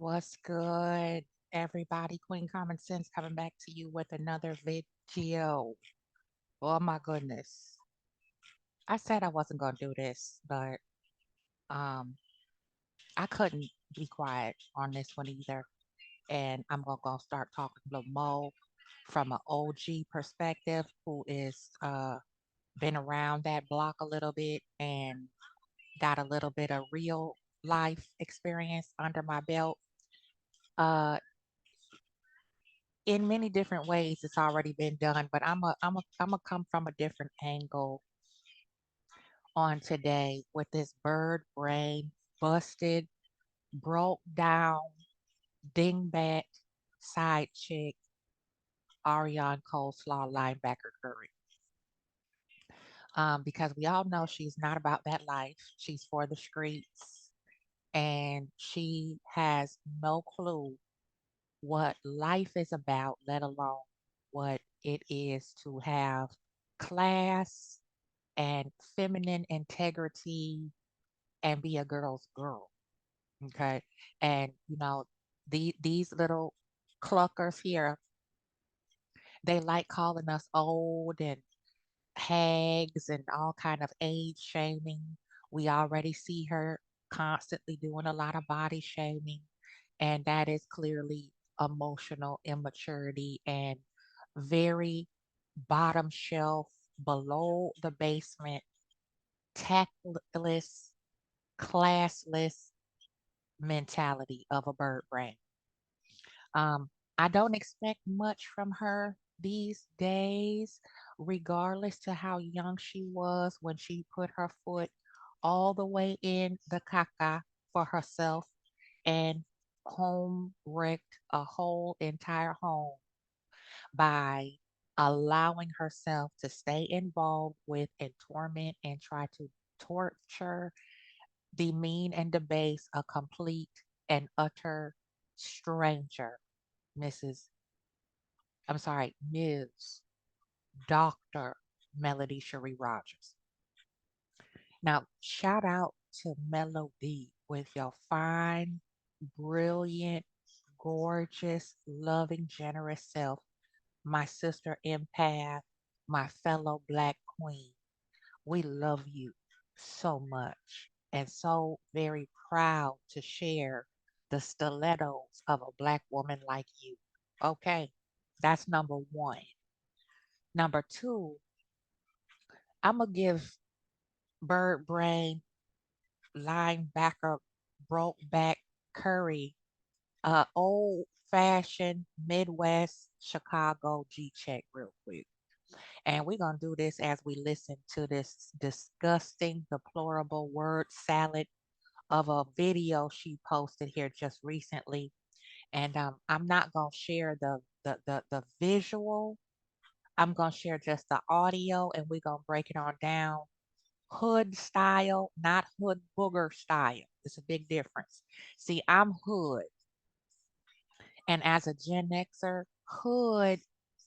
What's good, everybody? Queen Common Sense coming back to you with another video. Oh my goodness. I said I wasn't going to do this, but um, I couldn't be quiet on this one either. And I'm going to go start talking a little more from an OG perspective who is been around that block a little bit and got a little bit of real life experience under my belt. Uh, in many different ways it's already been done, but I'm a come from a different angle on today with this bird brain busted, broke down, dingbat side chick Arionne Coleslaw linebacker Curry. Because we all know she's not about that life. She's for the streets and she has no clue what life is about, let alone what it is to have class and feminine integrity and be a girl's girl. Okay. And, these little cluckers here, they like calling us old and hags and all kind of age shaming. We already see her constantly doing a lot of body shaming, and that is clearly emotional immaturity and very bottom shelf, below the basement, tactless, classless mentality of a bird brain. Um, I don't expect much from her these days, regardless to how young she was when she put her foot all the way in the caca for herself and home wrecked a whole entire home by allowing herself to stay involved with and torment and try to torture, demean, and debase a complete and utter stranger, Mrs. I'm sorry, Ms. Dr. Melody Cherie Rogers. Now, shout out to Melody with your fine, brilliant, gorgeous, loving, generous self, my sister empath, my fellow Black queen. We love you so much and so very proud to share the stilettos of a Black woman like you. Okay, that's number one. Number two, I'm going to give Bird Brain linebacker broke back Curry old fashioned Midwest Chicago G check real quick. And we're going to do this as we listen to this disgusting, deplorable word salad of a video she posted here just recently. And I'm not going to share the visual. I'm going to share just the audio and we're going to break it on down hood style, not hood booger style. It's a big difference. See, I'm hood. And as a Gen Xer, hood,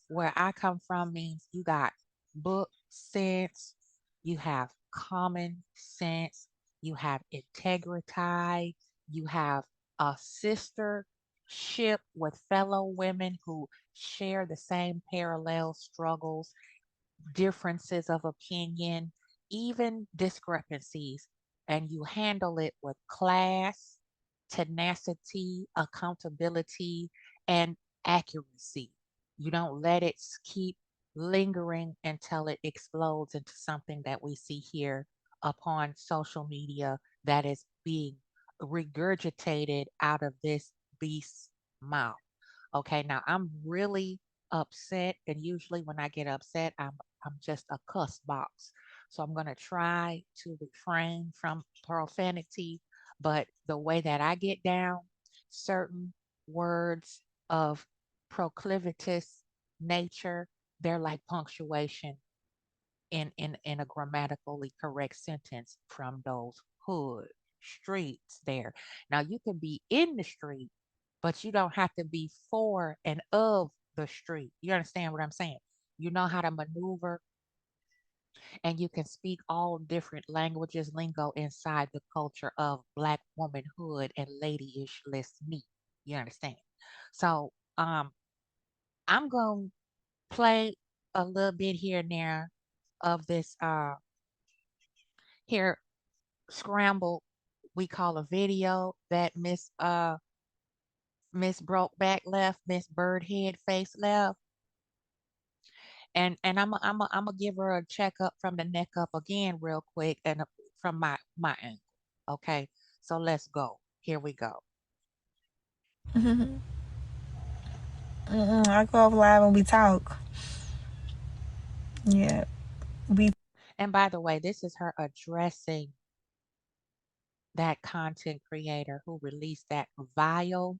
where I come from, means you got book sense, you have common sense, you have integrity, you have a sistership with fellow women who share the same parallel struggles, differences of opinion, even discrepancies, and you handle it with class, tenacity, accountability, and accuracy. You don't let it keep lingering until it explodes into something that we see here upon social media that is being regurgitated out of this beast's mouth. Okay, now I'm really upset, and usually when I get upset, I'm just a cuss box. So I'm gonna try to refrain from profanity, but the way that I get down, certain words of proclivitous nature, they're like punctuation in a grammatically correct sentence from those hood streets there. Now you can be in the street, but you don't have to be for and of the street. You understand what I'm saying? You know how to maneuver and you can speak all different languages, lingo inside the culture of Black womanhood and ladyish list me. You understand? So I'm gonna play a little bit here and there of this here scramble we call a video that Miss Brokeback left, Miss Birdhead face left. And I'm gonna give her a checkup from the neck up again real quick and from my ankle. Okay. So let's go. Here we go. I go off live and we talk. Yeah, we. And by the way, this is her addressing that content creator who released that vile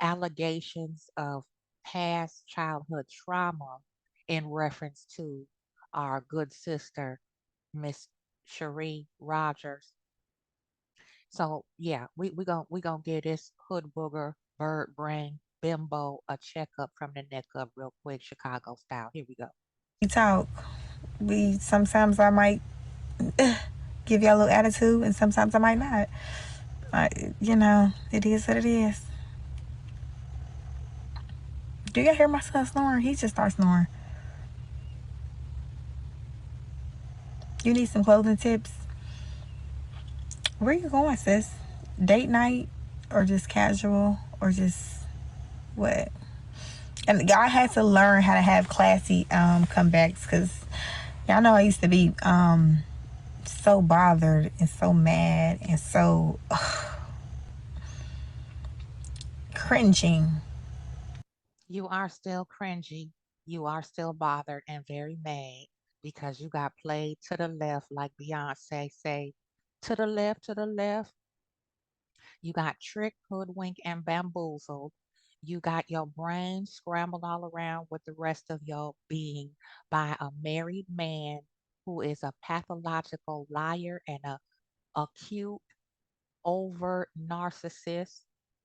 allegations of past childhood trauma in reference to our good sister, Miss Cherie Rogers. So yeah, we gonna give this hood booger, bird brain, bimbo a checkup from the neck up real quick, Chicago style. Here we go. We talk. We sometimes I might give y'all a little attitude, and sometimes I might not. It is what it is. Do y'all hear my son snoring? He just starts snoring. You need some clothing tips? Where you going, sis? Date night, or just casual, or just what? And y'all had to learn how to have classy comebacks, because y'all know I used to be so bothered and so mad and so cringing. You are still cringy. You are still bothered and very mad because you got played to the left, like Beyonce say, to the left, to the left. You got tricked, hoodwinked, and bamboozled. You got your brain scrambled all around with the rest of your being by a married man who is a pathological liar and a acute, overt narcissist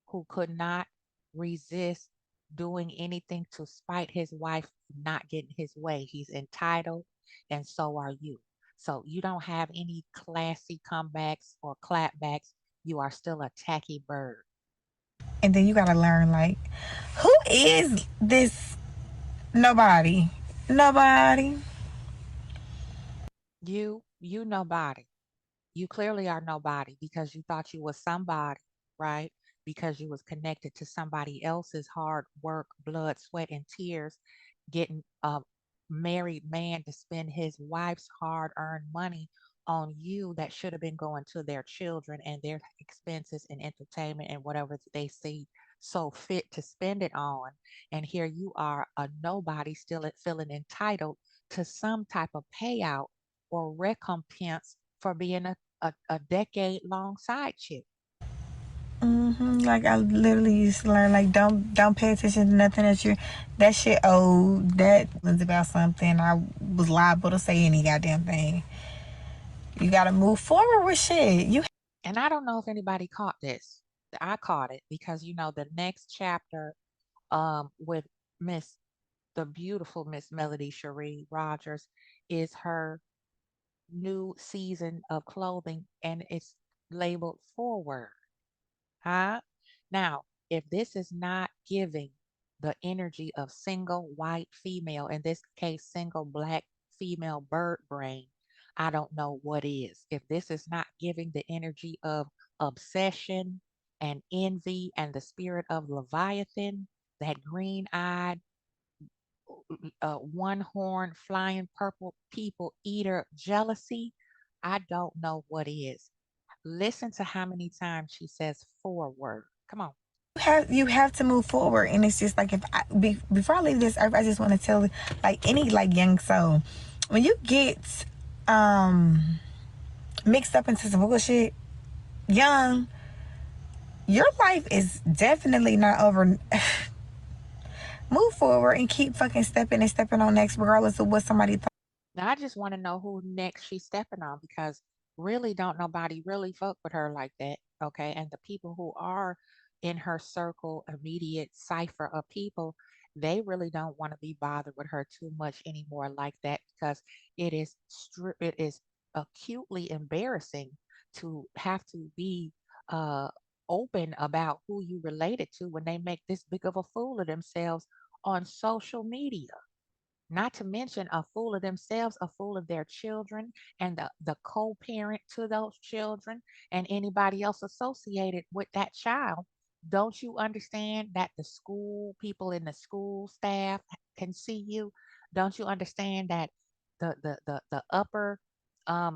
who could not resist doing anything to spite his wife not getting his way. He's entitled, and so are you. So you don't have any classy comebacks or clapbacks. You are still a tacky bird. And then you gotta learn, like, who is this nobody? Nobody. You nobody. You clearly are nobody because you thought you was somebody, right? Because you was connected to somebody else's hard work, blood, sweat, and tears, getting a married man to spend his wife's hard-earned money on you that should have been going to their children and their expenses and entertainment and whatever they see so fit to spend it on. And here you are, a nobody, still feeling entitled to some type of payout or recompense for being a decade long side chick. Like I literally used to learn, like, don't pay attention to nothing that shit old. That was about something. I was liable to say any goddamn thing. You gotta move forward with shit. You. And I don't know if anybody caught this. I caught it because the next chapter with Miss the beautiful Miss Melody Cherie Rogers is her new season of clothing and it's labeled forward. Huh? Now, if this is not giving the energy of single white female, in this case, single black female bird brain, I don't know what is. If this is not giving the energy of obsession and envy and the spirit of Leviathan, that green eyed, one horn flying purple people eater jealousy, I don't know what is. Listen to how many times she says forward. Come on. You have to move forward, and it's just like, before I leave this earth, I just want to tell, like, any, like, young soul, when you get um mixed up into some bullshit young, your life is definitely not over. Move forward and keep fucking stepping and stepping on next, regardless of what somebody thought. Now I just want to know who next she's stepping on because really don't nobody really fuck with her like that. Okay. And the people who are in her circle, immediate cipher of people, they really don't want to be bothered with her too much anymore like that because it is acutely embarrassing to have to be uh open about who you related to when they make this big of a fool of themselves on social media. Not to mention a fool of themselves, a fool of their children and the co-parent to those children and anybody else associated with that child. Don't you understand that the school people in the school staff can see you? Don't you understand that the upper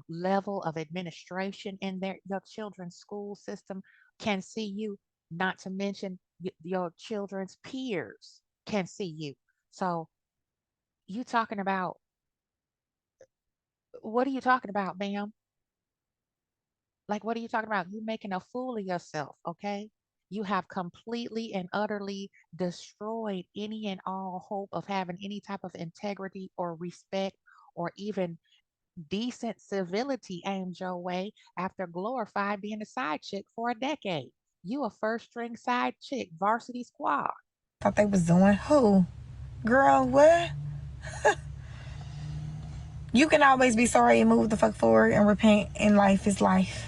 level of administration in your children's school system can see you? Not to mention your children's peers can see you. So you talking about what are you talking about, ma'am? Like, what are you talking about? You making a fool of yourself, okay? You have completely and utterly destroyed any and all hope of having any type of integrity or respect or even decent civility aimed your way after glorified being a side chick for a decade. You a first string side chick, varsity squad. Thought they was doing who? Girl, what? You can always be sorry and move the fuck forward and repent, and life is life.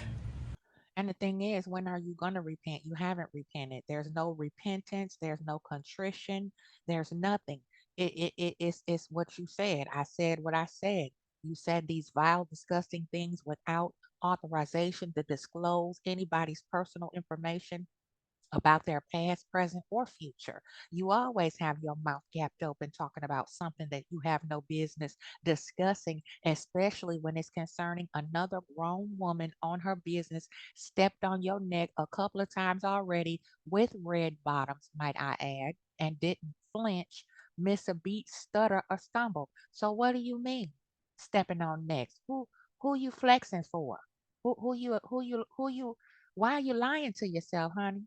And the thing is, when are you going to repent? You haven't repented. There's no repentance. There's no contrition. There's nothing. It's what you said. I said what I said. You said these vile, disgusting things without authorization to disclose anybody's personal information about their past, present, or future. You always have your mouth gapped open talking about something that you have no business discussing, especially when it's concerning another grown woman on her business, stepped on your neck a couple of times already with red bottoms, might I add, and didn't flinch, miss a beat, stutter, or stumble. So what do you mean? Stepping on necks. Who you flexing for? Who you why are you lying to yourself, honey?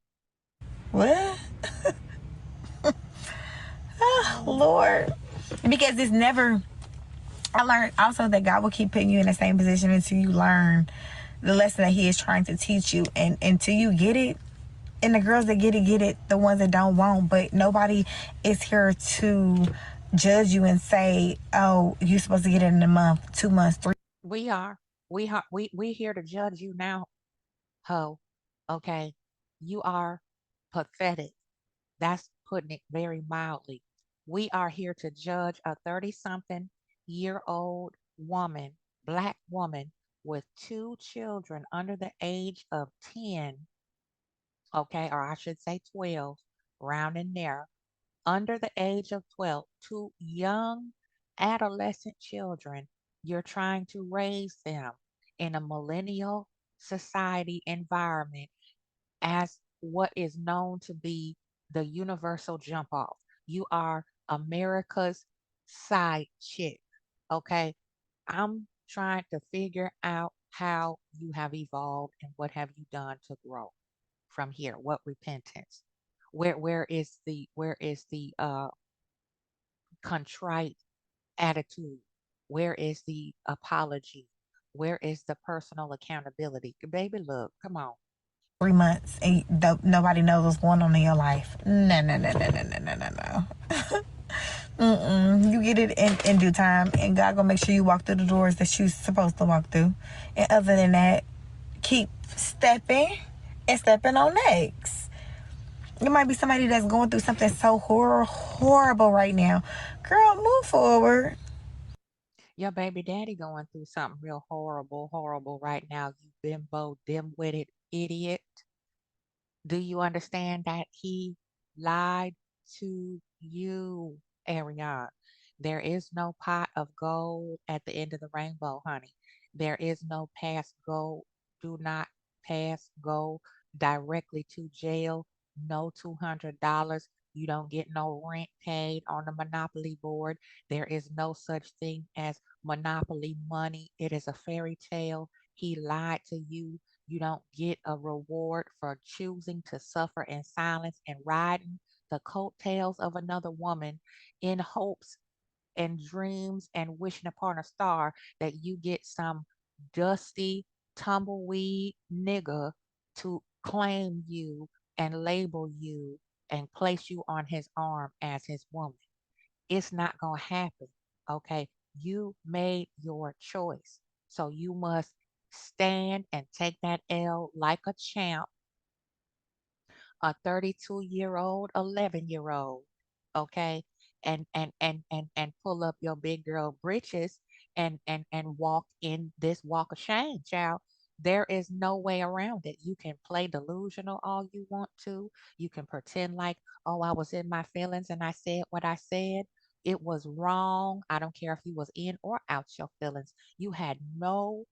What? Oh, Lord. Because it's never. I learned also that God will keep putting you in the same position until you learn the lesson that He is trying to teach you, and until you get it. And the girls that get it. The ones that don't won't. But nobody is here to judge you and say, "Oh, you're supposed to get it in a month, 2 months, 3." We are. We here to judge you now, ho. Okay. You are pathetic. That's putting it very mildly. We are here to judge a 30 something year old woman, black woman with two children under the age of 10, okay, or I should say 12, round in there, under the age of 12, two young adolescent children. You're trying to raise them in a millennial society environment as what is known to be the universal jump off. You are America's side chick. Okay. I'm trying to figure out how you have evolved and what have you done to grow from here. What repentance? Where is the contrite attitude? Where is the apology? Where is the personal accountability? Baby, look, come on. 3 months and nobody knows what's going on in your life. No, no, no, no, no, no, no, no, no. You get it in due time, and God gonna make sure you walk through the doors that you supposed to walk through. And other than that, keep stepping and stepping on next. It might be somebody that's going through something so horrible right now. Girl, move forward. Your baby daddy going through something real horrible, horrible right now, you bimbo, dim-witted idiot. Do you understand that he lied to you, Arionne? There is no pot of gold at the end of the rainbow, honey. There is no pass go. Do not pass go directly to jail. No $200. You don't get no rent paid on the Monopoly board. There is no such thing as Monopoly money. It is a fairy tale. He lied to you. You don't get a reward for choosing to suffer in silence and riding the coattails of another woman in hopes and dreams and wishing upon a star that you get some dusty, tumbleweed nigga to claim you and label you and place you on his arm as his woman. It's not going to happen. Okay. You made your choice. So you must stand and take that L like a champ a 32-year-old, 11-year-old, okay, and pull up your big girl britches and walk in this walk of shame, child. There is no way around it. You can play delusional all you want to. You can pretend like, oh, I was in my feelings and I said what I said. It was wrong. I don't care if you was in or out your feelings. You had no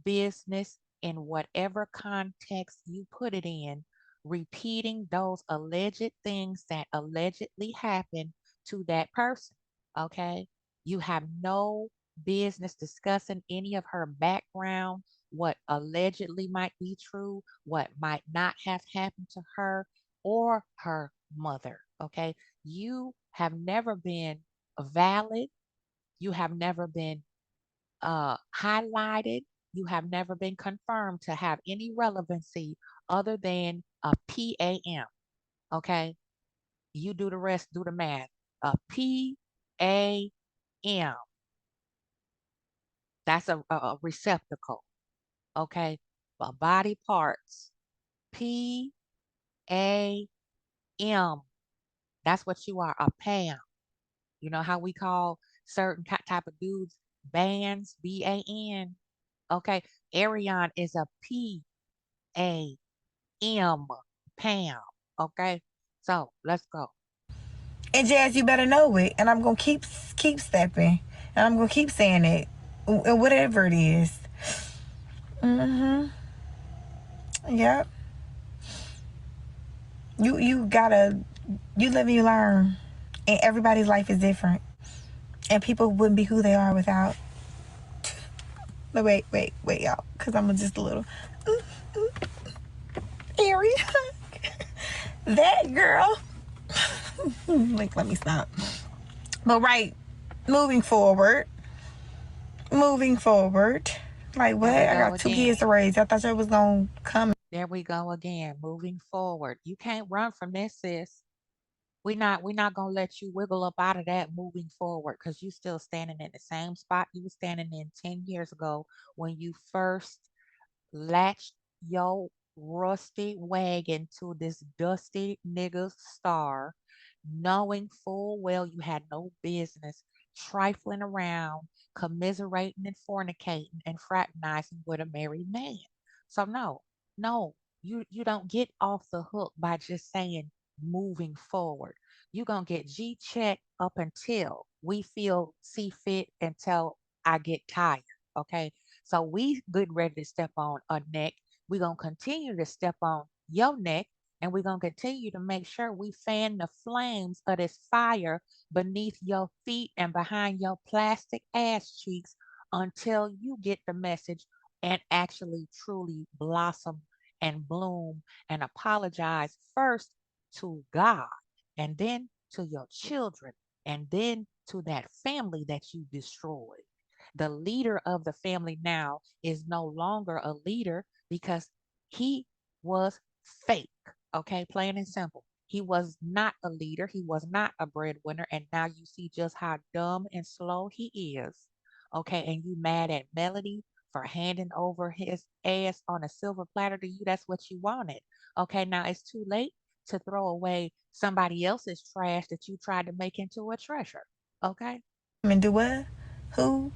business in whatever context you put it in, repeating those alleged things that allegedly happened to that person. Okay. You have no business discussing any of her background, what allegedly might be true, what might not have happened to her or her mother. Okay. You have never been valid. You have never been highlighted. You have never been confirmed to have any relevancy other than a PAM. Okay. You do the rest, do the math. A PAM. That's a receptacle. Okay. Body parts. PAM. That's what you are, a PAM. You know how we call certain type of dudes bands, BAN. Okay. Arionne is a PAM. Pam. Okay. So let's go. And Jazz, you better know it. And I'm gonna keep stepping, and I'm gonna keep saying it, and whatever it is. Mm-hmm. Yep. You gotta you live and you learn, and everybody's life is different, and people wouldn't be who they are without. No, wait, y'all, because I'm just a little area. That girl. Like, let me stop. But right, moving forward, moving forward. Like, what? There we I go got two again. kids to raise. I thought you was gonna come. There we go again. Moving forward. You can't run from this, sis. We not gonna let you wiggle up out of that moving forward because you still standing in the same spot you were standing in 10 years ago when you first latched your rusty wagon to this dusty nigga's star, knowing full well you had no business trifling around, commiserating and fornicating and fraternizing with a married man. So no, no, you don't get off the hook by just saying moving forward. You're gonna get G check up until we feel see fit until I get tired. Okay. So we good ready to step on a neck. We're gonna continue to step on your neck, and we're gonna continue to make sure we fan the flames of this fire beneath your feet and behind your plastic ass cheeks until you get the message and actually truly blossom and bloom and apologize first to God and then to your children and then to that family that you destroyed. The leader of the family now is no longer a leader because he was fake. Okay, plain and simple. He was not a leader. He was not a breadwinner. And now you see just how dumb and slow he is. Okay, and you mad at Melody for handing over his ass on a silver platter to you. That's what you wanted. Okay, now it's too late to throw away somebody else's trash that you tried to make into a treasure. Okay? And do what? Who?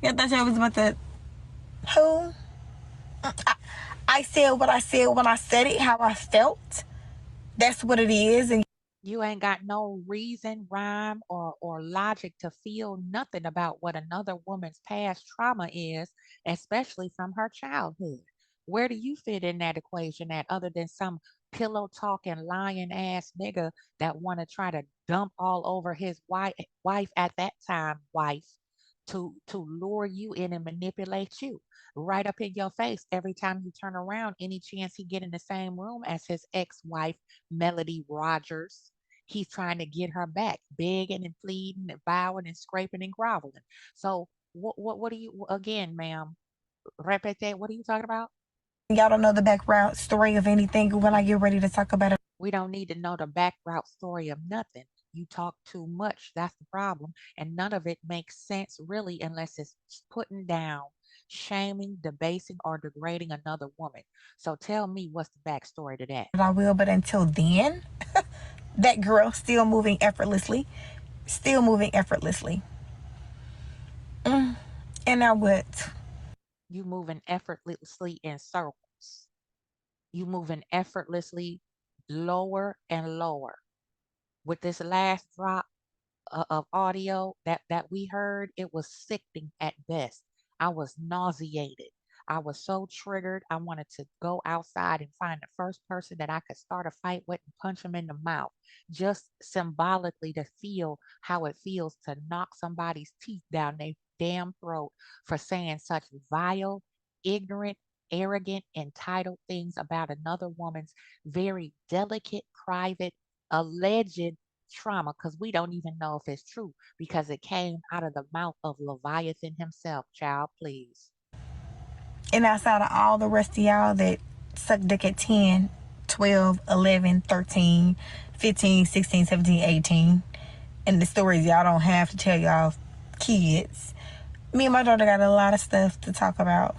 Yeah, I thought you was about to. Who? I said what I said when I said it, how I felt. That's what it is. And You ain't got no reason, rhyme, or logic to feel nothing about what another woman's past trauma is, especially from her childhood. Where do you fit in that equation at other than some pillow talking lying ass nigga that want to try to dump all over his wife at that time, wife, to lure you in and manipulate you right up in your face every time you turn around, any chance he get in the same room as his ex-wife, Melody Rogers. He's trying to get her back, begging and pleading and bowing and scraping and groveling. So what do you again, ma'am? Repeat that. What are you talking about? y'all don't know the background story of anything. When I get ready to talk about it, We don't need to know the background story of nothing. You talk too much. That's the problem. And none of it makes sense really unless it's putting down shaming, debasing, or degrading another woman. So tell me, what's the backstory to that? I will, but until then, that girl still moving effortlessly. Still moving effortlessly. And now what? You moving effortlessly in circles. You moving effortlessly lower and lower. With this last drop of audio that we heard, it was sickening at best. I was nauseated. I was so triggered. I wanted to go outside and find the first person that I could start a fight with and punch him in the mouth, just symbolically to feel how it feels to knock somebody's teeth down their damn throat for saying such vile, ignorant, arrogant, entitled things about another woman's very delicate, private, alleged trauma, because we don't even know if it's true because it came out of the mouth of Leviathan himself. Child, please. And outside of all the rest of y'all that suck dick at 10, 12, 11, 13, 15, 16, 17, 18, and the stories y'all don't have to tell y'all kids, me and my daughter got a lot of stuff to talk about.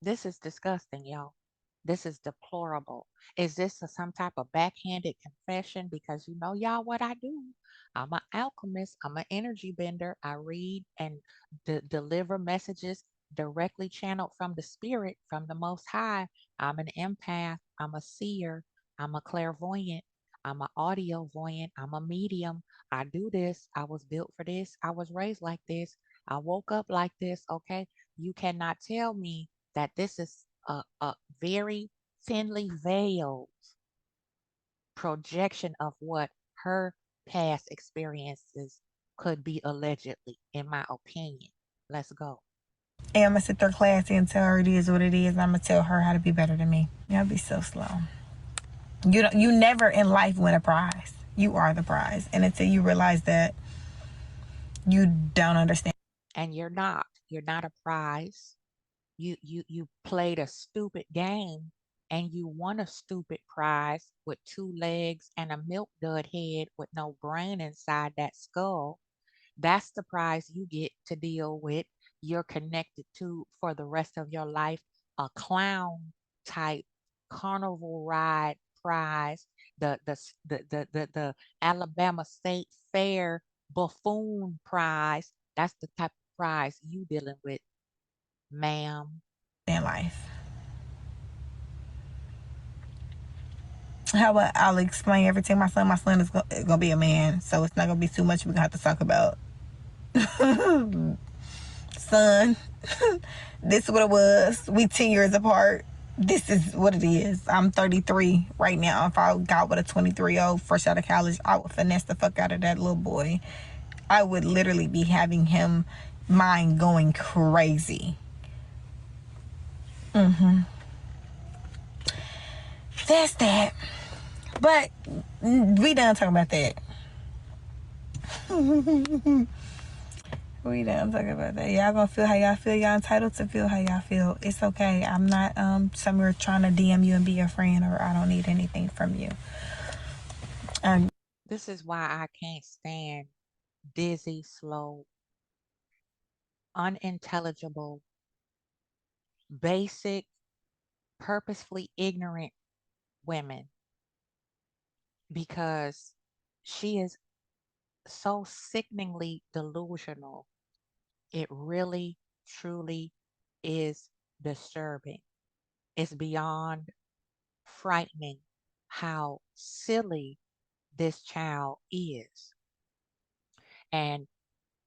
This is disgusting, y'all. This is deplorable. Is this some type of backhanded confession? Because you know, y'all, what I do. I'm an alchemist. I'm an energy bender. I read and deliver messages directly channeled from the spirit, from the Most High. I'm an empath. I'm a seer. I'm a clairvoyant. I'm an audio voyant. I'm a medium. I do this. I was built for this. I was raised like this. I woke up like this. Okay. You cannot tell me that this is a very thinly veiled projection of what her past experiences could be allegedly, in my opinion. Let's go. And I'm gonna sit there classy and tell her it is what it is. And I'm gonna tell her how to be better than me. Y'all be so slow. You never in life win a prize. You are the prize. And until you realize that, you don't understand. And you're not. You're not a prize. You played a stupid game and you won a stupid prize with two legs and a milk dud head with no brain inside that skull. That's the prize you get to deal with. You're connected to for the rest of your life, a clown type carnival ride prize, the Alabama State Fair buffoon prize. That's the type of prize you dealing with, ma'am. In life. How about I'll explain everything my son. My son is gonna be a man, so it's not gonna be too much we're gonna have to talk about. Son, this is what it was. We 10 years apart. This is what it is. I'm 33 right now. If I got with a 23-year-old fresh out of college, I would finesse the fuck out of that little boy. I would literally be having him mind going crazy. That's that. But we done talking about that. We done talking about that. Y'all gonna feel how y'all feel. Y'all entitled to feel how y'all feel. It's okay. I'm not somewhere trying to DM you and be your friend, or I don't need anything from you. This is why I can't stand dizzy, slow, unintelligible, basic, purposefully ignorant women, because she is so sickeningly delusional. It really, truly is disturbing. It's beyond frightening how silly this child is. And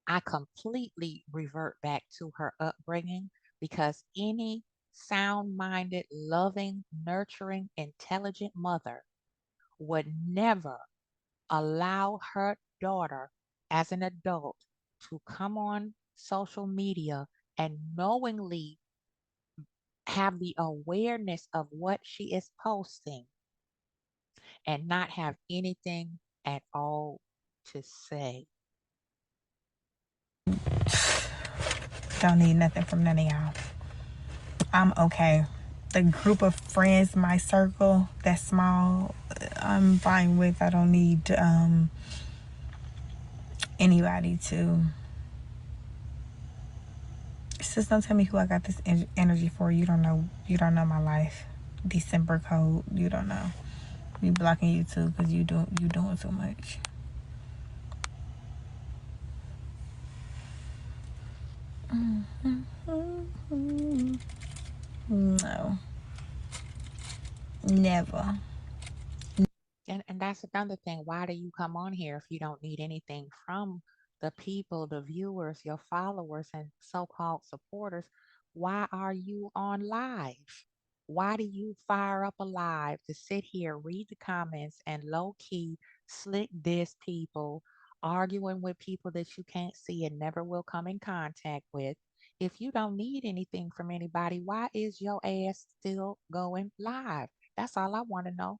I completely revert back to her upbringing, because any sound minded, loving, nurturing, intelligent mother would never allow her daughter as an adult to come on social media and knowingly have the awareness of what she is posting and not have anything at all to say. Don't need nothing from none of y'all. I'm okay. The group of friends, my circle, that's small, I'm fine with. I don't need anybody to Sis, don't tell me who I got this energy for. You don't know. You don't know my life. December code. You don't know. Me blocking you too because you doing too much. No, never. And that's another thing. Why do you come on here if you don't need anything from the people, the viewers, your followers, and so-called supporters? Why are you on live? Why do you fire up a live to sit here, read the comments, and low key slick diss people, arguing with people that you can't see and never will come in contact with? If you don't need anything from anybody, why is your ass still going live? That's all I want to know.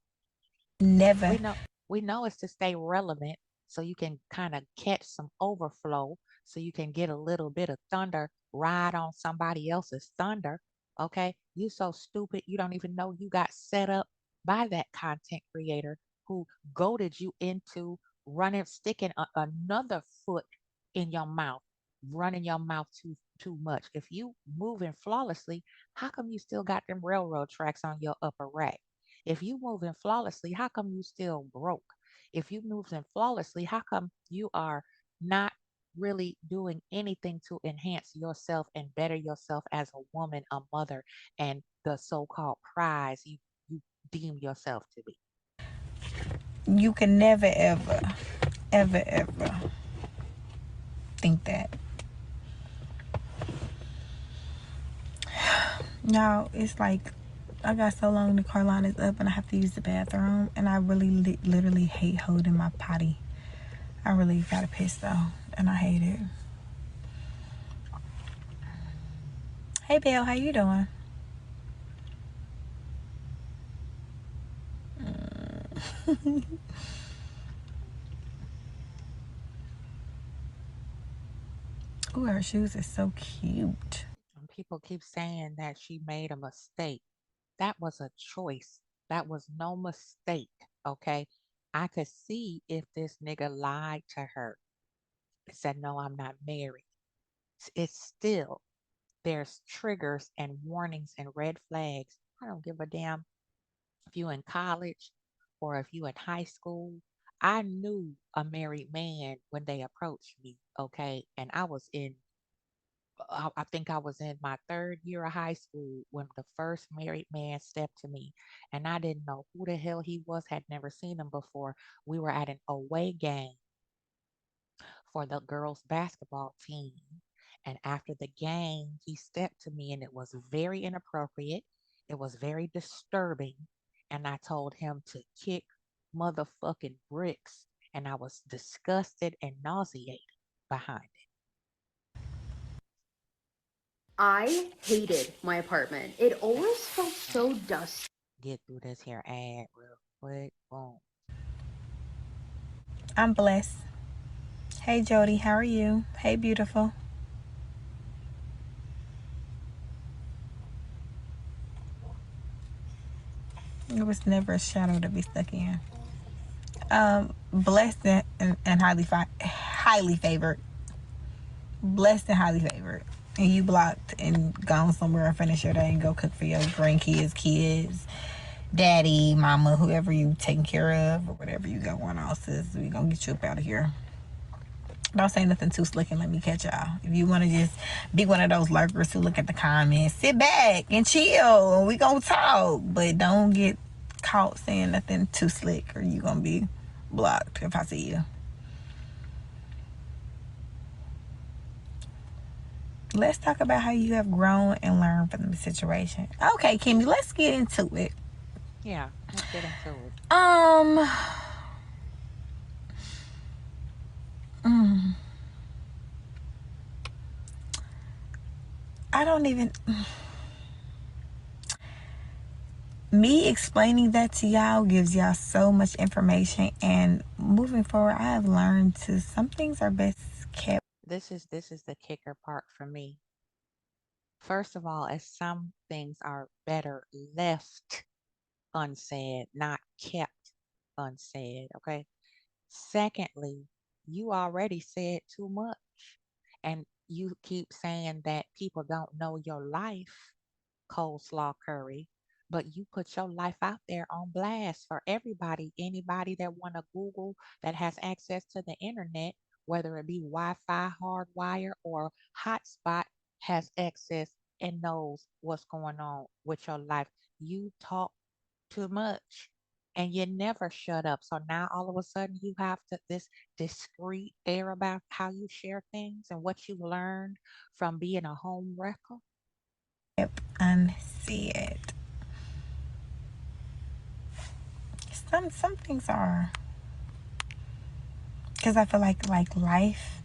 We Never. know we know it's to stay relevant so you can kind of catch some overflow so you can get a little bit of thunder, ride on somebody else's thunder. Okay? You so stupid you don't even know you got set up by that content creator who goaded you into running sticking another foot in your mouth, running your mouth too much. If you moving flawlessly, how come you still got them railroad tracks on your upper rack? If you moving flawlessly, how come you still broke? If you moving flawlessly, how come you are not really doing anything to enhance yourself and better yourself as a woman, a mother, and the so-called prize you deem yourself to be? You can never, ever, ever, ever think that. Now it's like I got so long the car line is up and I have to use the bathroom, and I really literally hate holding my potty. I really got a piss though, and I hate it. Hey Bill, how you doing? Ooh, her shoes are so cute. And people keep saying that she made a mistake. That was a choice. That was no mistake. Okay. I could see if this nigga lied to her and said, no, I'm not married. It's still, there's triggers and warnings and red flags. I don't give a damn if you in college or if you in high school. I knew a married man when they approached me, okay? And I think I was in my third year of high school when the first married man stepped to me, and I didn't know who the hell he was, had never seen him before. We were at an away game for the girls' basketball team. And after the game, he stepped to me and it was very inappropriate. It was very disturbing. And I told him to kick motherfucking bricks. And I was disgusted and nauseated behind it. I hated my apartment. It always felt so dusty. Get through this here ad real quick. Boom. I'm blessed. Hey Jody, how are you? Hey beautiful. There was never a shadow to be stuck in. Blessed and highly favored. Blessed and highly favored. And you blocked and gone somewhere and finish your day and go cook for your grandkids, kids, daddy, mama, whoever you taking care of or whatever you got going on, sis. We gonna get you up out of here. Don't say nothing too slick and let me catch y'all. If you want to just be one of those lurkers who look at the comments, sit back and chill and we gonna talk. But don't get caught saying nothing too slick or you gonna be blocked if I see you. Let's talk about how you have grown and learned from the situation. Okay, Kimmy, let's get into it. Yeah, let's get into it. Um, mm, I don't even. Me explaining that to y'all gives y'all so much information, and moving forward, I have learned to some things are best kept. This is the kicker part for me. First of all, as some things are better left unsaid, not kept unsaid. Okay. Secondly, you already said too much. And You keep saying that people don't know your life, Coleslaw Curry, but you put your life out there on blast for everybody. Anybody that want to Google, that has access to the internet, whether it be Wi-Fi, hardwire, or hotspot, has access and knows what's going on with your life. You talk too much and you never shut up. So now all of a sudden you have to this discreet air about how you share things and what you learned from being a home wrecker. Yep, and see it. Some things are, because I feel like life.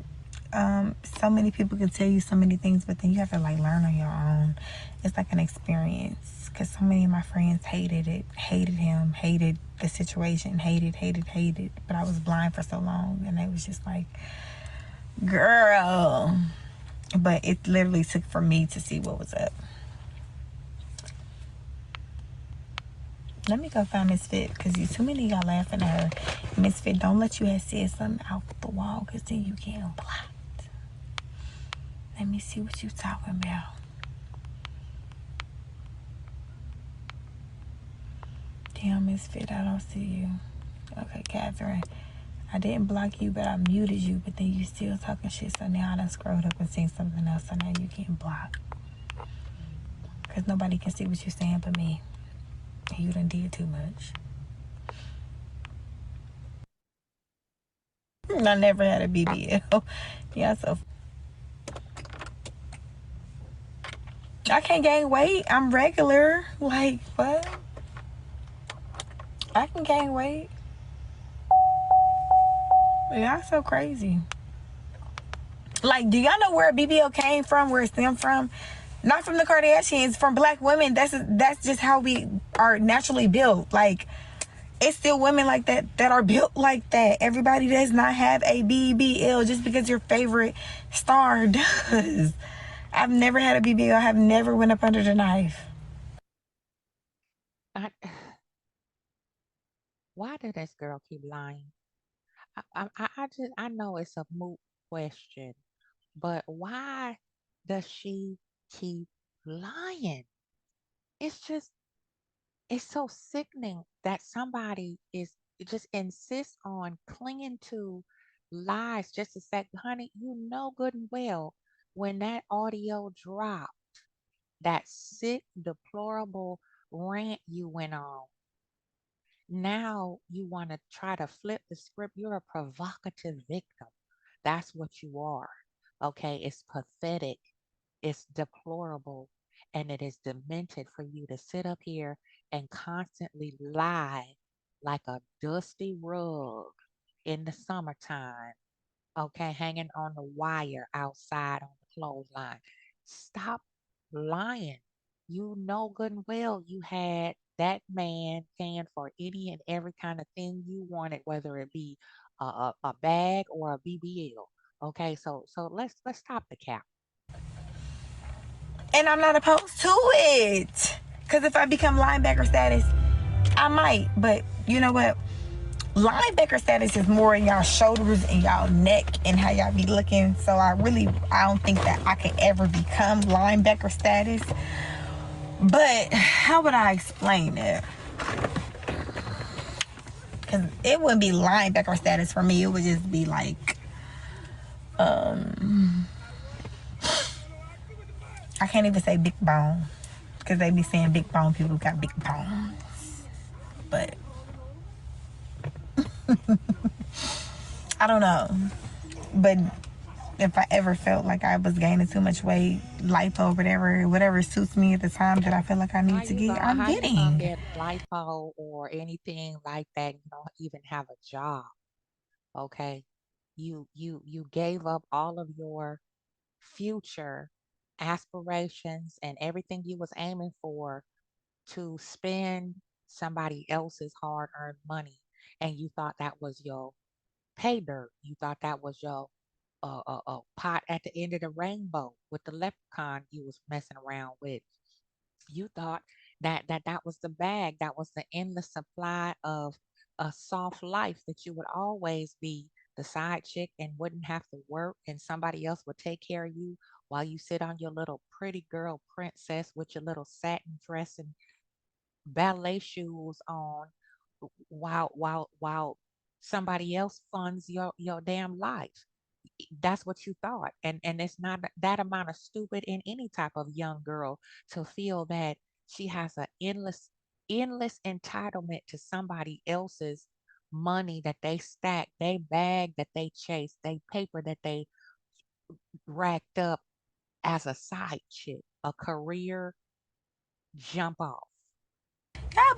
So many people can tell you so many things, but then you have to like learn on your own. It's like an experience. Because so many of my friends hated it, hated him, hated the situation, hated. But I was blind for so long, and it was just like, girl. But it literally took for me to see what was up. Let me go find Miss Fit, because you too many of y'all laughing at her. Miss Fit, don't let you have said something out the wall, because then you get blocked. Let me see what you talking about. Damn, Miss Fit, I don't see you. Okay, Catherine. I didn't block you, but I muted you, but then you still talking shit, so now I done scrolled up and seen something else, so now you getting blocked. Because nobody can see what you're saying but me. You done did too much. I never had a BBL. Yeah, so I can't gain weight. I'm regular. Like, what? I can gain weight. Y'all so crazy. Like, do y'all know where BBL came from? Where it stemmed from? Not from the Kardashians, from black women. That's just how we are naturally built. Like, it's still women like that are built like that. Everybody does not have a BBL just because your favorite star does. I've never had a BBL. I have never went up under the knife. I, why did this girl keep lying? I know it's a moot question, but why does she keep lying? It's just, it's so sickening that somebody is just insists on clinging to lies just to say, honey, you know good and well when that audio dropped, that sick, deplorable rant you went on. Now you want to try to flip the script. You're a provocative victim. That's what you are. Okay. It's pathetic. It's deplorable. And it is demented for you to sit up here and constantly lie like a dusty rug in the summertime. Okay. Hanging on the wire outside on the clothesline. Stop lying. You know good and well you had that man paying for any and every kind of thing you wanted, whether it be a bag or a BBL. Okay, so let's stop the cap. And I'm not opposed to it. Because if I become linebacker status, I might. But you know what? Linebacker status is more in y'all shoulders and y'all neck and how y'all be looking. So I don't think that I could ever become linebacker status. But how would I explain it? Because it wouldn't be linebacker status for me. It would just be like, I can't even say big bone. Because they be saying big bone people got big bones. But I don't know. But if I ever felt like I was gaining too much weight, lipo, whatever suits me at the time that I feel like I need to get, I'm How you gonna getting. get lipo or anything like that? You don't even have a job. Okay, you gave up all of your future aspirations and everything you was aiming for to spend somebody else's hard-earned money, and you thought that was your pay dirt. You thought that was your pot at the end of the rainbow with the leprechaun you was messing around with. You thought that was the bag, that was the endless supply of a soft life, that you would always be the side chick and wouldn't have to work and somebody else would take care of you while you sit on your little pretty girl princess with your little satin dress and ballet shoes on while somebody else funds your damn life. That's what you thought. And it's not that amount of stupid in any type of young girl to feel that she has an endless entitlement to somebody else's money that they stack, they bag that they chase, they paper that they racked up as a side chick, a career jump off. Y'all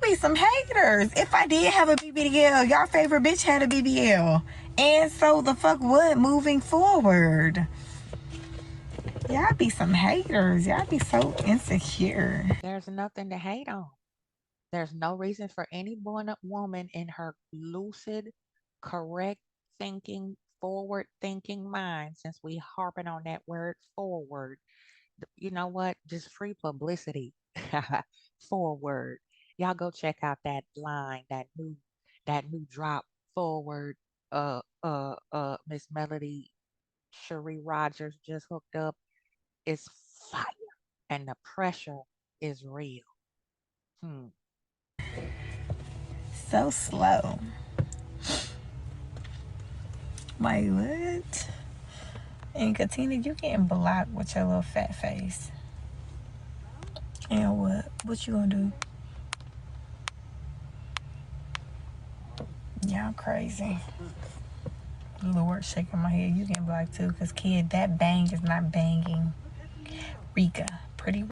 be some haters. If I did have a BBL, y'all favorite bitch had a BBL, and so the fuck would moving forward. Y'all be some haters. Y'all be so insecure. There's nothing to hate on. There's no reason for any woman in her lucid, correct thinking, forward thinking mind, since we harping on that word forward, you know what? Just free publicity. Forward. Y'all go check out that line, that new drop forward. Miss Melody Cherie Rogers just hooked up. It's fire. And the pressure is real. Hmm. So slow. Wait, what? And Katina, you getting blocked with your little fat face. And what? What you gonna do? Y'all crazy. Lord, shaking my head. You getting blocked too, cause kid, that bang is not banging. Rika, pretty.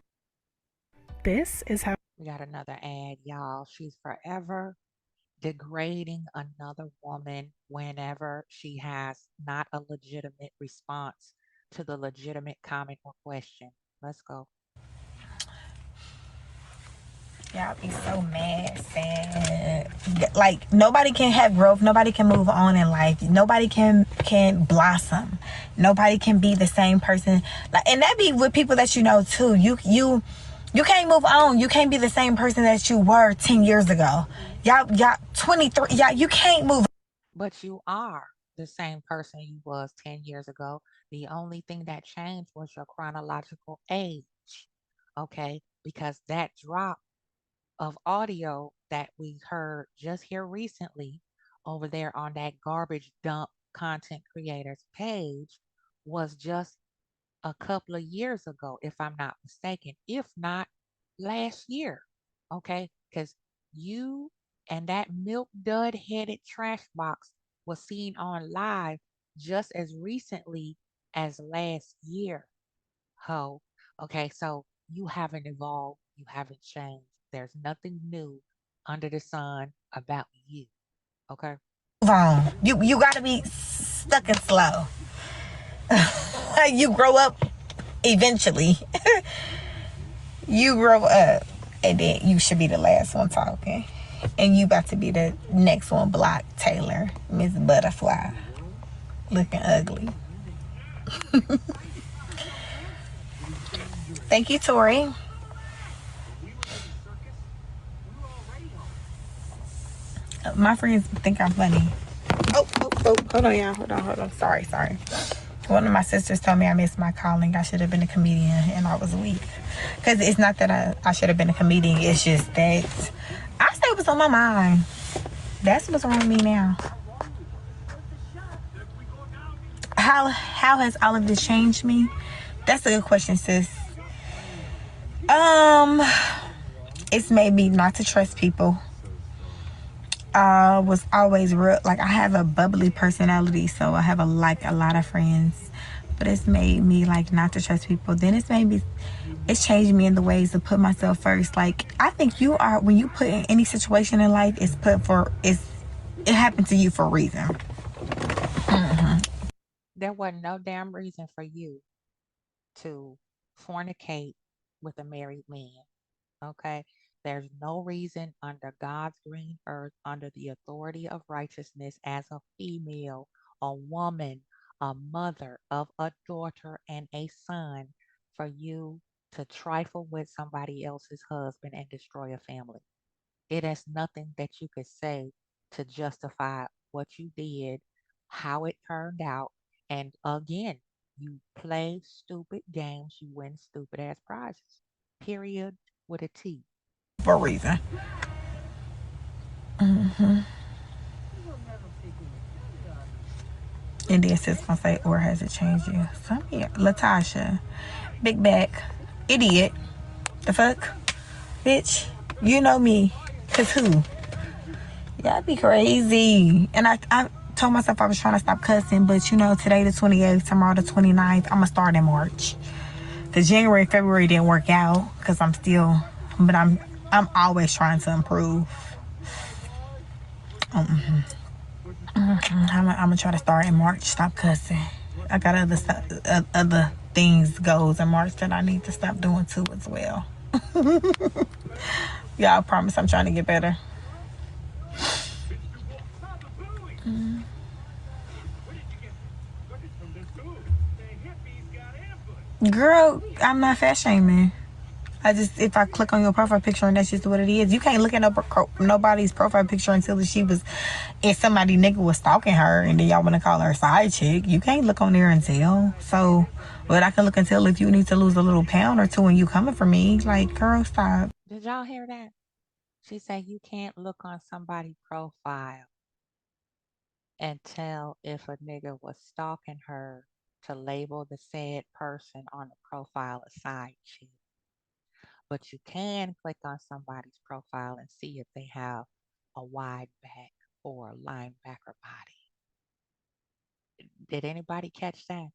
This is how We got another ad, y'all. She's forever degrading another woman whenever she has not a legitimate response to the legitimate comment or question. Let's go. Y'all be so mad, sad. Like nobody can have growth. Nobody can move on in life. Nobody can blossom. Nobody can be the same person. Like, and that be with people that you know too. You can't move on. You can't be the same person that you were 10 years ago. Y'all 23. Y'all, you can't move. But you are the same person you was 10 years ago. The only thing that changed was your chronological age. Okay? Because that drop of audio that we heard just here recently over there on that garbage dump content creators page was just a couple of years ago, if I'm not mistaken, if not last year. Okay. Because you and that milk dud headed trash box was seen on live just as recently as last year. Ho. Okay. So you haven't evolved. You haven't changed. There's nothing new under the sun about you. Okay. Move on. You gotta be stuck and slow. You grow up eventually. You grow up, and then you should be the last one talking, and you about to be the next one. Block Taylor, Miss Butterfly, looking ugly. Thank you, Tori. My friends think I'm funny. Oh, hold on, y'all. Hold on. Sorry. One of my sisters told me I missed my calling. I should have been a comedian, and I was weak. Because it's not that I should have been a comedian. It's just that I say what's on my mind. That's what's wrong with me now. How has all of this changed me? That's a good question, sis. It's made me not to trust people. Was always real. Like I have a bubbly personality, so I have a lot of friends. But it's made me like not to trust people. Then it's changed me in the ways to put myself first. Like I think you are when you put in any situation in life, it happened to you for a reason. There wasn't no damn reason for you to fornicate with a married man. Okay. There's no reason under God's green earth, under the authority of righteousness, as a female, a woman, a mother of a daughter and a son, for you to trifle with somebody else's husband and destroy a family. It is nothing that you could say to justify what you did how it turned out. And again, you play stupid games, you win stupid ass prizes. Period with a T. for a reason. Hmm. And then sis gonna say, or has it changed you? Some, yeah. Latasha, big back, idiot. The fuck, bitch. You know me. Cause who? Y'all be crazy. And I told myself I was trying to stop cussing, but you know, today the 28th, tomorrow the 29th, I'm gonna start in March. Cause January, February didn't work out. Cause but I'm always trying to improve. I'm gonna try to start in March. Stop cussing. I got other things goes in March that I need to stop doing too as well. Yeah, I promise I'm trying to get better. Girl, I'm not fat shaming. I just, if I click on your profile picture and that's just what it is, you can't look at nobody's profile picture until if somebody nigga was stalking her and then y'all want to call her side chick. You can't look on there and tell. So, but I can look and tell if you need to lose a little pound or two and you coming for me. Like, girl, stop. Did y'all hear that? She said you can't look on somebody's profile and tell if a nigga was stalking her to label the said person on the profile a side chick. But you can click on somebody's profile and see if they have a wide back or a linebacker body. Did anybody catch that?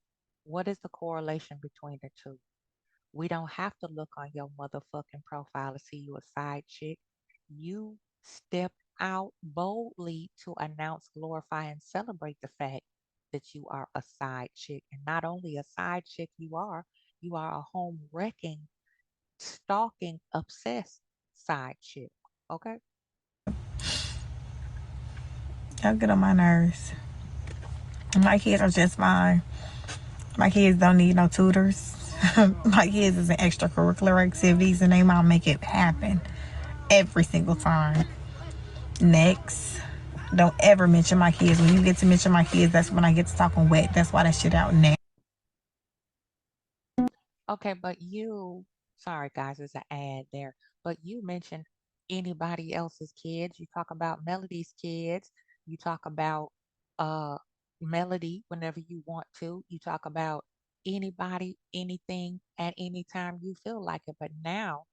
What is the correlation between the two? We don't have to look on your motherfucking profile to see you a side chick. You step out boldly to announce, glorify, and celebrate the fact that you are a side chick. And not only a side chick, you are a home wrecking, stalking, obsessed side chick. Okay? Y'all get on my nerves. My kids are just fine. My kids don't need no tutors. My kids is in extracurricular activities and they mom make it happen every single time. Next. Don't ever mention my kids. When you get to mention my kids, that's when I get to talking wet. That's why that shit out now. Okay, but sorry guys, there's an ad there, but you mentioned anybody else's kids. You talk about Melody's kids. You talk about uh Melody whenever you want to. You talk about anybody, anything at any time you feel like it. But now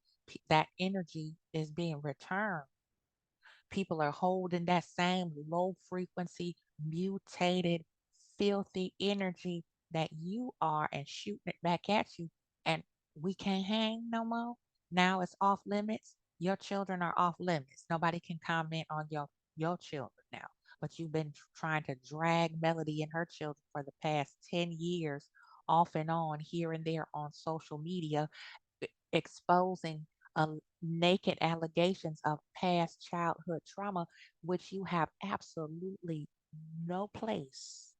that energy is being returned. People are holding that same low frequency, mutated, filthy energy that you are and shooting it back at you. And we can't hang no more. Now it's off limits. Your children are off limits. Nobody can comment on your children now. But you've been trying to drag Melody and her children for the past 10 years off and on here and there on social media exposing naked allegations of past childhood trauma, which you have absolutely no place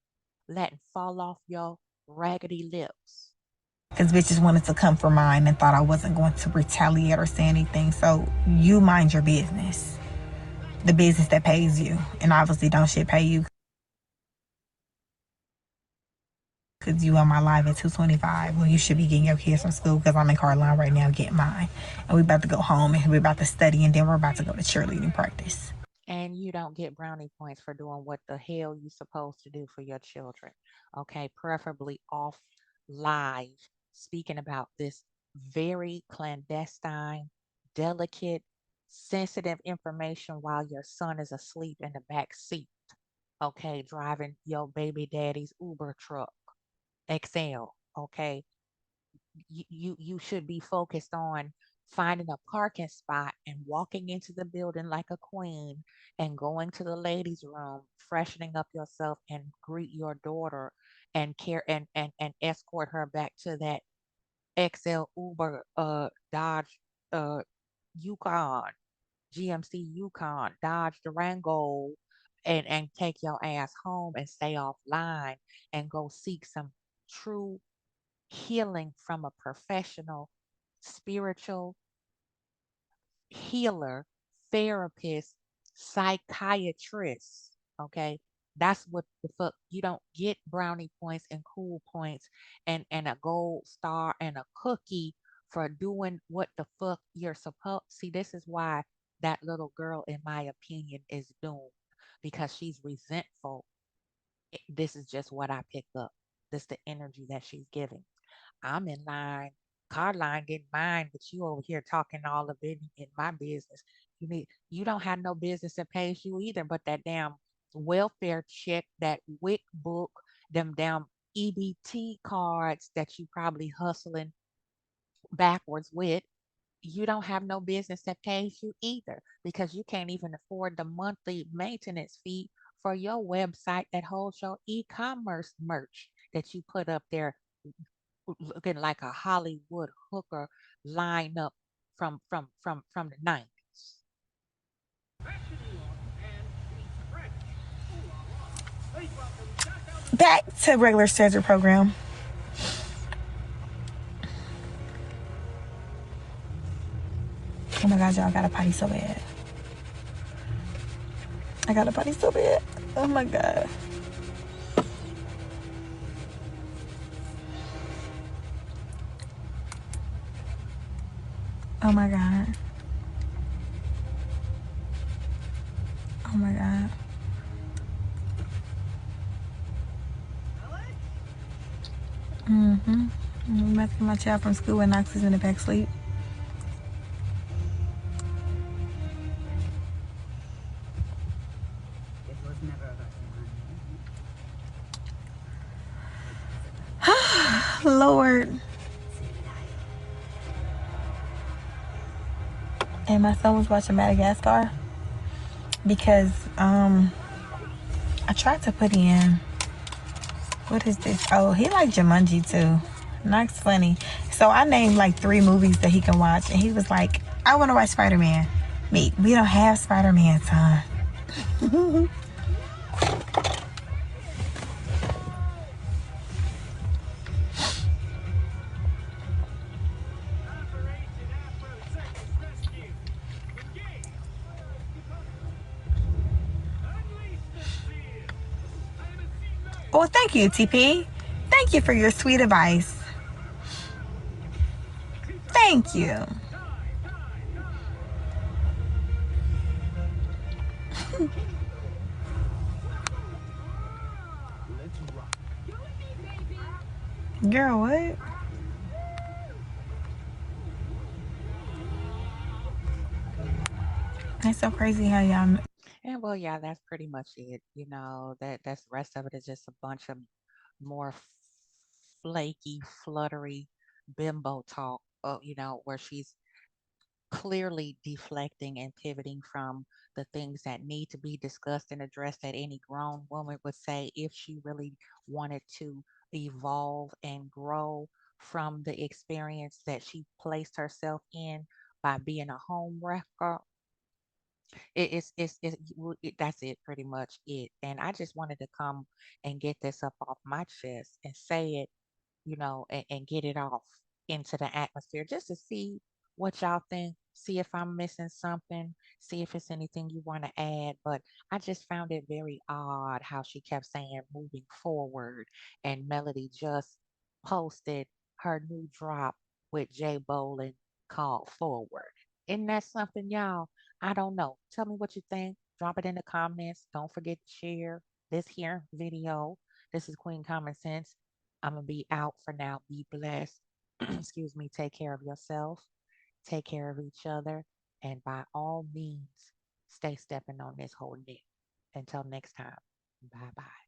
letting fall off your raggedy lips. Because bitches wanted to come for mine and thought I wasn't going to retaliate or say anything. So you mind your business. The business that pays you. And obviously don't shit pay you because you on my live at 2:25. Well, you should be getting your kids from school because I'm in Carolina right now getting mine. And we about to go home and we about to study and then we're about to go to cheerleading practice. And you don't get brownie points for doing what the hell you're supposed to do for your children. Okay, preferably off live, speaking about this very clandestine, delicate, sensitive information while your son is asleep in the back seat. Okay, driving your baby daddy's Uber truck, XL. Okay, you should be focused on finding a parking spot and walking into the building like a queen and going to the ladies room, freshening up yourself and greet your daughter and care and escort her back to that XL Uber Dodge uh Yukon, GMC Yukon, Dodge Durango, and take your ass home and stay offline and go seek some true healing from a professional spiritual healer, therapist, psychiatrist. Okay. That's what the fuck. You don't get brownie points and cool points and a gold star and a cookie for doing what the fuck you're supposed. See, this is why that little girl, in my opinion, is doomed because she's resentful. This is just what I pick up. This the energy that she's giving. I'm in line, car line getting mine, but you over here talking all of it in my business. You don't have no business that pays you either, but that damn welfare check, that WIC book, them damn EBT cards that you probably hustling backwards with. You don't have no business that pays you either because you can't even afford the monthly maintenance fee for your website that holds your e-commerce merch that you put up there looking like a Hollywood hooker lineup from the 90s. Back to regular schedule program. Oh my god, y'all, I got a potty so bad. I got a potty so bad. Oh my god. Oh my god. Oh my god. Mm-hmm. I'm about to get my child from school and Knox is in the back sleep. Lord. And my son was watching Madagascar because I tried to put in, what is this? Oh, he liked Jumanji too. Knox funny. So I named like 3 movies that he can watch, and he was like, I want to watch Spider-Man. Me, we don't have Spider-Man time. Well, thank you, TP. Thank you for your sweet advice. Thank you. Girl, what? It's so crazy how y'all. And well, yeah, that's pretty much it. That's the rest of it is just a bunch of more flaky, fluttery bimbo talk. Where she's clearly deflecting and pivoting from the things that need to be discussed and addressed that any grown woman would say if she really wanted to evolve and grow from the experience that she placed herself in by being a home wrecker. That's it, pretty much it. And I just wanted to come and get this up off my chest and say it, and get it off into the atmosphere just to see what y'all think, see if I'm missing something, see if it's anything you want to add. But I just found it very odd how she kept saying moving forward, and Melody just posted her new drop with Jay Bolin called Forward. Isn't that something, y'all? I don't know. Tell me what you think. Drop it in the comments. Don't forget to share this here video. This is Queen Common Sense. I'm going to be out for now. Be blessed. Excuse me. Take care of yourself. Take care of each other. And by all means, stay stepping on this whole knit. Until next time. Bye bye.